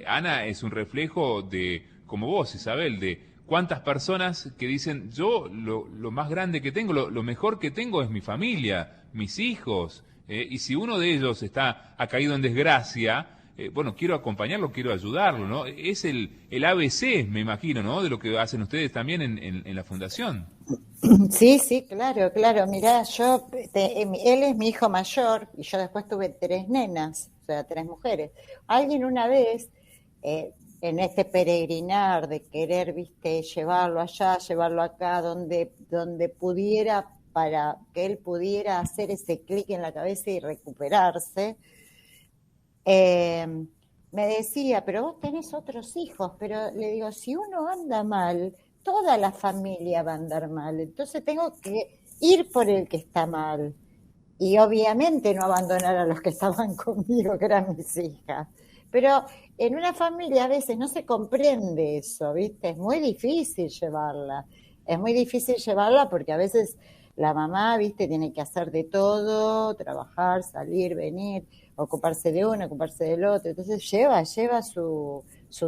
Ana es un reflejo de, como vos, Isabel, de cuántas personas que dicen, yo lo más grande que tengo, lo mejor que tengo es mi familia, mis hijos. Y si uno de ellos ha caído en desgracia, quiero acompañarlo, quiero ayudarlo, ¿no? Es el ABC, me imagino, ¿no? De lo que hacen ustedes también en la fundación. Sí, claro. Mirá, él es mi hijo mayor y yo después tuve 3 nenas, o sea, 3 mujeres. Alguien una vez, en este peregrinar de querer, viste, llevarlo allá, llevarlo acá, donde pudiera, para que él pudiera hacer ese clic en la cabeza y recuperarse, me decía, pero vos tenés otros hijos, pero le digo, si uno anda mal, toda la familia va a andar mal, entonces tengo que ir por el que está mal, y obviamente no abandonar a los que estaban conmigo, que eran mis hijas, pero en una familia a veces no se comprende eso, ¿viste? Es muy difícil llevarla porque a veces la mamá, ¿viste? Tiene que hacer de todo, trabajar, salir, venir, ocuparse de uno, ocuparse del otro, entonces lleva su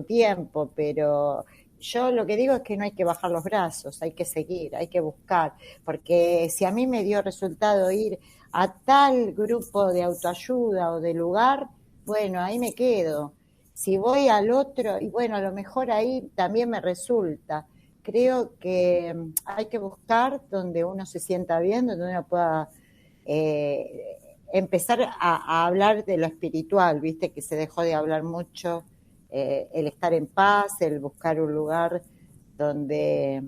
tiempo, pero yo lo que digo es que no hay que bajar los brazos, hay que seguir, hay que buscar, porque si a mí me dio resultado ir a tal grupo de autoayuda o de lugar, bueno, ahí me quedo. Si voy al otro, y bueno, a lo mejor ahí también me resulta. Creo que hay que buscar donde uno se sienta bien, donde uno pueda empezar a hablar de lo espiritual, viste que se dejó de hablar mucho, el estar en paz, el buscar un lugar donde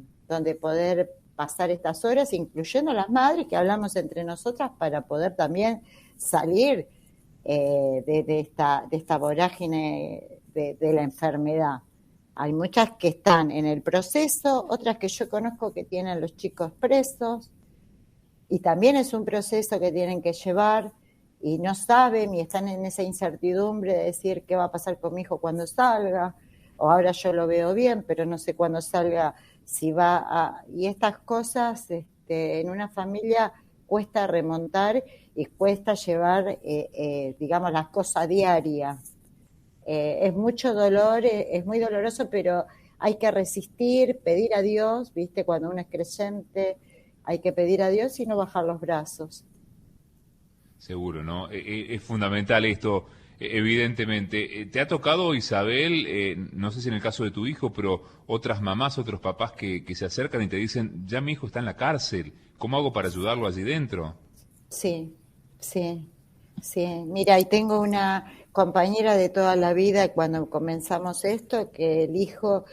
poder pasar estas horas, incluyendo las madres que hablamos entre nosotras para poder también salir de esta vorágine de la enfermedad. Hay muchas que están en el proceso, otras que yo conozco que tienen los chicos presos, y también es un proceso que tienen que llevar y no saben y están en esa incertidumbre de decir qué va a pasar con mi hijo cuando salga, o ahora yo lo veo bien, pero no sé cuándo salga, si va a... Y estas cosas en una familia cuesta remontar y cuesta llevar, digamos, las cosas diarias. Es mucho dolor, es muy doloroso, pero hay que resistir, pedir a Dios, ¿viste? Cuando uno es creyente, hay que pedir a Dios y no bajar los brazos. Seguro, ¿no? Es fundamental esto, evidentemente. ¿Te ha tocado, Isabel, no sé si en el caso de tu hijo, pero otras mamás, otros papás que se acercan y te dicen, ya mi hijo está en la cárcel, ¿cómo hago para ayudarlo allí dentro? Sí. Mira, y tengo una compañera de toda la vida cuando comenzamos esto, que el hijo,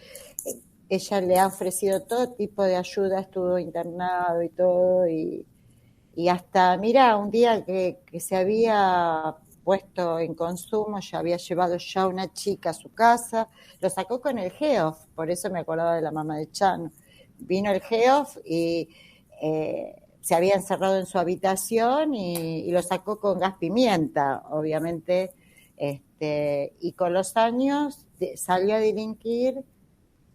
ella le ha ofrecido todo tipo de ayuda, estuvo internado y todo, y hasta, mira, un día que se había puesto en consumo, ya había llevado ya una chica a su casa, lo sacó con el GEOF, por eso me acordaba de la mamá de Chano. Vino el GEOF y se había encerrado en su habitación y lo sacó con gas pimienta, obviamente, y con los años salió a delinquir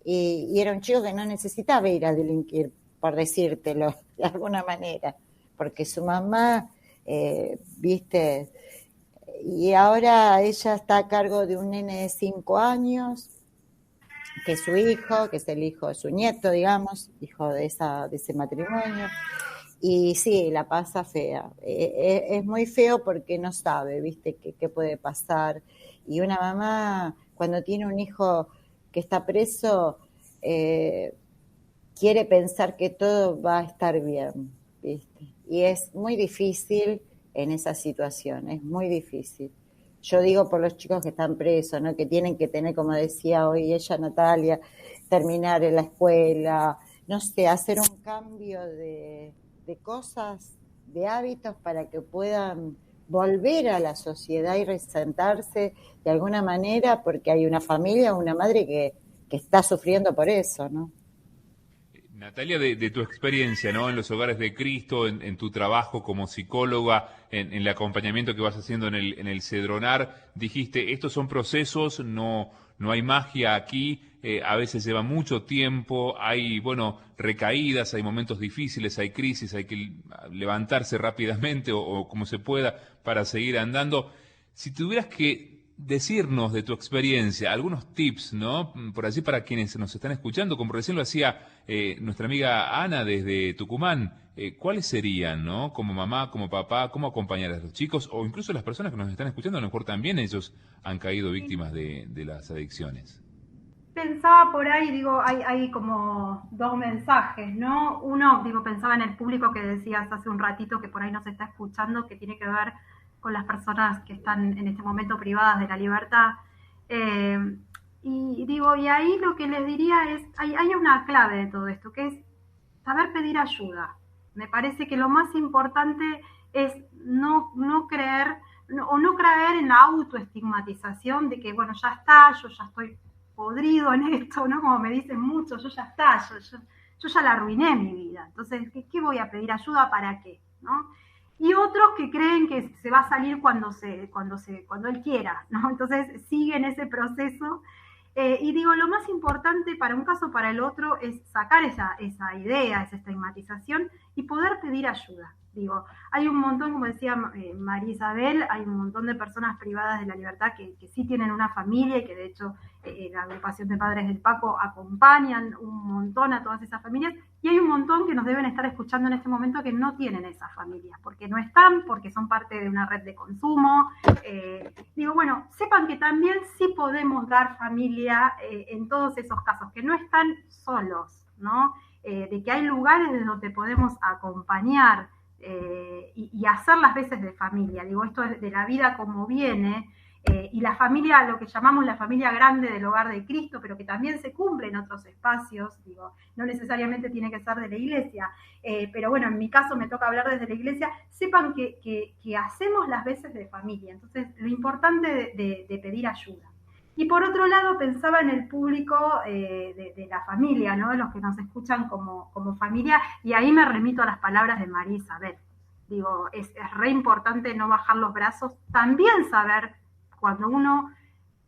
y era un chico que no necesitaba ir a delinquir, por decírtelo de alguna manera, porque su mamá, viste, y ahora ella está a cargo de un nene de 5 años, que es su hijo, que es el hijo de su nieto, digamos, hijo de ese matrimonio. Y sí, la pasa fea. Es muy feo porque no sabe, ¿viste?, qué puede pasar. Y una mamá, cuando tiene un hijo que está preso, quiere pensar que todo va a estar bien, ¿viste? Y es muy difícil en esa situación, es muy difícil. Yo digo por los chicos que están presos, ¿no?, que tienen que tener, como decía hoy ella, Natalia, terminar en la escuela, no sé, hacer un cambio de cosas, de hábitos para que puedan volver a la sociedad y resentarse de alguna manera, porque hay una familia, una madre que está sufriendo por eso, ¿no? Natalia, de tu experiencia, ¿no?, en los hogares de Cristo, en tu trabajo como psicóloga, en el acompañamiento que vas haciendo en el Cedronar, dijiste, estos son procesos, no hay magia aquí, a veces lleva mucho tiempo, hay, bueno, recaídas, hay momentos difíciles, hay crisis, hay que levantarse rápidamente o como se pueda para seguir andando. Si tuvieras que decirnos de tu experiencia, algunos tips, ¿no?, por allí para quienes nos están escuchando, como recién lo hacía nuestra amiga Ana desde Tucumán, ¿cuáles serían, ¿no?, como mamá, como papá, cómo acompañar a los chicos o incluso las personas que nos están escuchando? A lo mejor también ellos han caído víctimas de las adicciones. Pensaba por ahí, digo, hay como dos mensajes, ¿no? Uno, digo, pensaba en el público que decías hace un ratito que por ahí nos está escuchando, que tiene que ver con las personas que están en este momento privadas de la libertad. Y digo, y ahí lo que les diría es, hay una clave de todo esto, que es saber pedir ayuda. Me parece que lo más importante es no creer o no caer en la autoestigmatización de que, bueno, ya está, yo ya estoy podrido en esto, ¿no? Como me dicen muchos, yo ya está, yo ya la arruiné mi vida. Entonces, ¿qué voy a pedir ayuda para qué? ¿No? Y otros que creen que se va a salir cuando él quiera, ¿no? Entonces siguen ese proceso. Y digo, lo más importante para un caso o para el otro es sacar esa idea, esa estigmatización y poder pedir ayuda. Digo, hay un montón, como decía María Isabel, hay un montón de personas privadas de la libertad que sí tienen una familia y que de hecho la agrupación de padres del Paco acompañan un montón a todas esas familias, y hay un montón que nos deben estar escuchando en este momento que no tienen esas familias, porque no están, porque son parte de una red de consumo. Digo, bueno, sepan que también sí podemos dar familia en todos esos casos, que no están solos, ¿no? De que hay lugares donde podemos acompañar y hacer las veces de familia. Digo, esto es de la vida como viene, y la familia, lo que llamamos la familia grande del hogar de Cristo, pero que también se cumple en otros espacios, digo, no necesariamente tiene que ser de la iglesia, pero bueno, en mi caso me toca hablar desde la iglesia. Sepan que hacemos las veces de familia, entonces lo importante de pedir ayuda. Y por otro lado, pensaba en el público de la familia, ¿no?, los que nos escuchan como familia, y ahí me remito a las palabras de María Isabel. Digo, es re importante no bajar los brazos, también saber cuando uno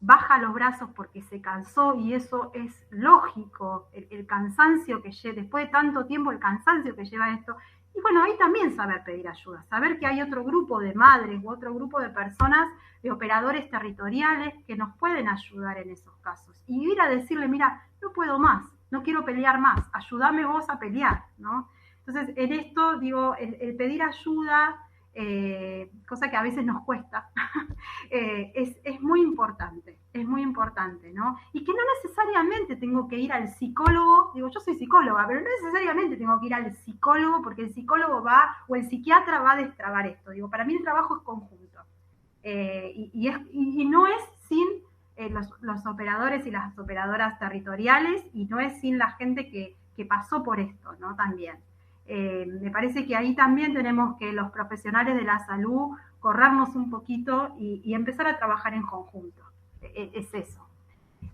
baja los brazos porque se cansó, y eso es lógico, el cansancio que lleva, después de tanto tiempo, el cansancio que lleva esto. Y bueno, ahí también saber pedir ayuda, saber que hay otro grupo de madres u otro grupo de personas, de operadores territoriales que nos pueden ayudar en esos casos. Y ir a decirle, mira, no puedo más, no quiero pelear más, ayúdame vos a pelear, ¿no? Entonces, en esto, digo, el pedir ayuda, cosa que a veces nos cuesta, es muy importante, ¿no? Y que no necesariamente tengo que ir al psicólogo, digo, yo soy psicóloga, pero no necesariamente tengo que ir al psicólogo porque el psicólogo o el psiquiatra va a destrabar esto. Digo, para mí el trabajo es conjunto, y no es sin los operadores y las operadoras territoriales, y no es sin la gente que pasó por esto, ¿no? También. Me parece que ahí también tenemos que los profesionales de la salud corrernos un poquito y empezar a trabajar en conjunto. Es eso.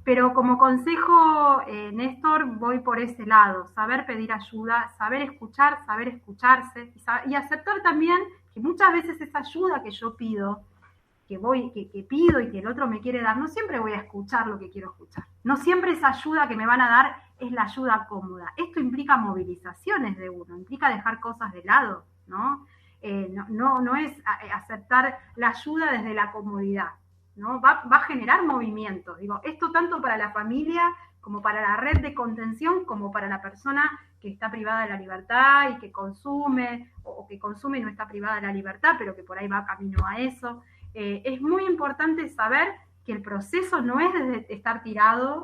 Pero como consejo, Néstor, voy por ese lado, saber pedir ayuda, saber escuchar, saber escucharse y aceptar también que muchas veces esa ayuda que yo pido, que pido y que el otro me quiere dar, no siempre voy a escuchar lo que quiero escuchar. No siempre esa ayuda que me van a dar es la ayuda cómoda. Esto implica movilizaciones de uno, implica dejar cosas de lado, ¿no? No es aceptar la ayuda desde la comodidad, ¿no? Va a generar movimientos. Digo, esto tanto para la familia como para la red de contención, como para la persona que está privada de la libertad y que consume, o que consume y no está privada de la libertad, pero que por ahí va camino a eso. Es muy importante saber que el proceso no es de estar tirado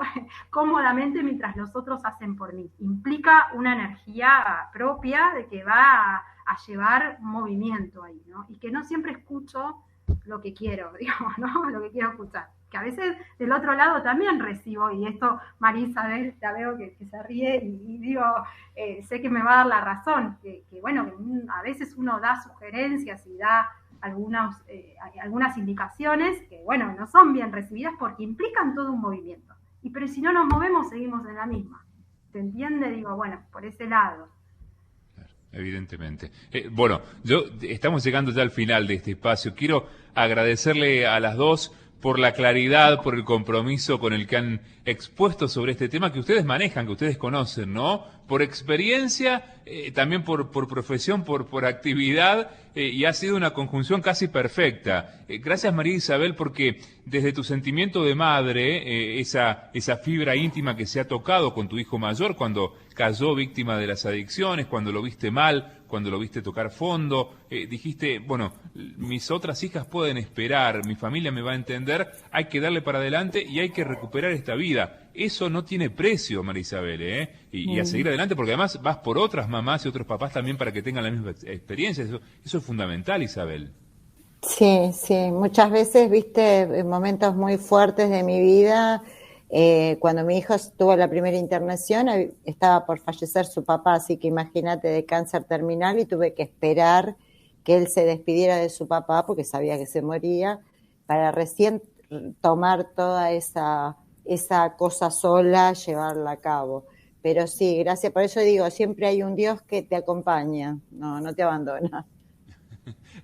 cómodamente mientras los otros hacen por mí. Implica una energía propia de que va a llevar movimiento ahí, ¿no? Y que no siempre escucho lo que quiero, digamos, ¿no? Lo que quiero escuchar. Que a veces del otro lado también recibo, y esto María Isabel, la veo que se ríe y digo, sé que me va a dar la razón, que bueno, que a veces uno da sugerencias y da algunas indicaciones que, bueno, no son bien recibidas porque implican todo un movimiento. Pero si no nos movemos, seguimos en la misma. ¿Se entiende? Digo, bueno, por ese lado. Evidentemente. Bueno, estamos llegando ya al final de este espacio. Quiero agradecerle a las dos por la claridad, por el compromiso con el que han expuesto sobre este tema que ustedes manejan, que ustedes conocen, ¿no? Por experiencia, también por profesión, por actividad, y ha sido una conjunción casi perfecta. Gracias, María Isabel, porque desde tu sentimiento de madre, esa fibra íntima que se ha tocado con tu hijo mayor cuando cayó víctima de las adicciones, cuando lo viste mal, cuando lo viste tocar fondo, dijiste, bueno, mis otras hijas pueden esperar, mi familia me va a entender, hay que darle para adelante y hay que recuperar esta vida. Eso no tiene precio, María Isabel, y a seguir adelante, porque además vas por otras mamás y otros papás también para que tengan la misma experiencia. Eso es fundamental, Isabel. Sí, sí, muchas veces, viste, en momentos muy fuertes de mi vida, cuando mi hijo tuvo la primera internación, estaba por fallecer su papá, así que imagínate, de cáncer terminal, y tuve que esperar que él se despidiera de su papá, porque sabía que se moría, para recién tomar toda esa cosa sola, llevarla a cabo. Pero sí, gracias, por eso digo, siempre hay un Dios que te acompaña, no te abandona.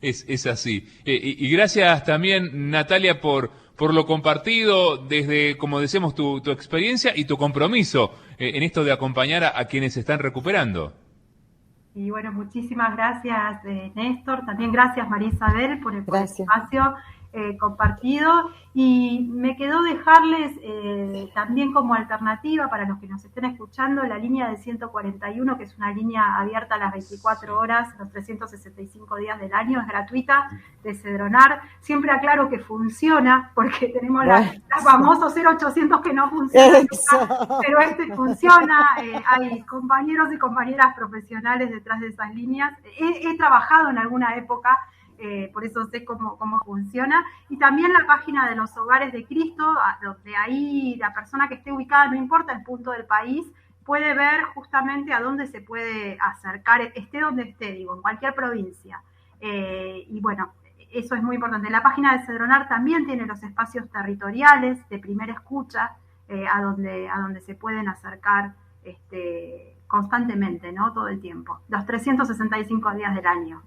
Es así. Y gracias también, Natalia, por lo compartido desde, como decíamos, tu experiencia y tu compromiso en esto de acompañar a quienes se están recuperando. Y bueno, muchísimas gracias, Néstor. También gracias, María Isabel, por el espacio compartido. Y me quedó dejarles también como alternativa para los que nos estén escuchando la línea de 141, que es una línea abierta a las 24 horas, los 365 días del año, es gratuita, de Cedronar. Siempre aclaro que funciona, porque tenemos la famoso 0800 que no funciona, pero este funciona. Hay compañeros y compañeras profesionales detrás de esas líneas. He trabajado en alguna época, por eso sé cómo funciona. Y también la página de los Hogares de Cristo, donde ahí la persona que esté ubicada, no importa el punto del país, puede ver justamente a dónde se puede acercar, esté donde esté, digo, en cualquier provincia. Y bueno, eso es muy importante. La página de Cedronar también tiene los espacios territoriales de primera escucha, a donde se pueden acercar constantemente, ¿no? Todo el tiempo, los 365 días del año.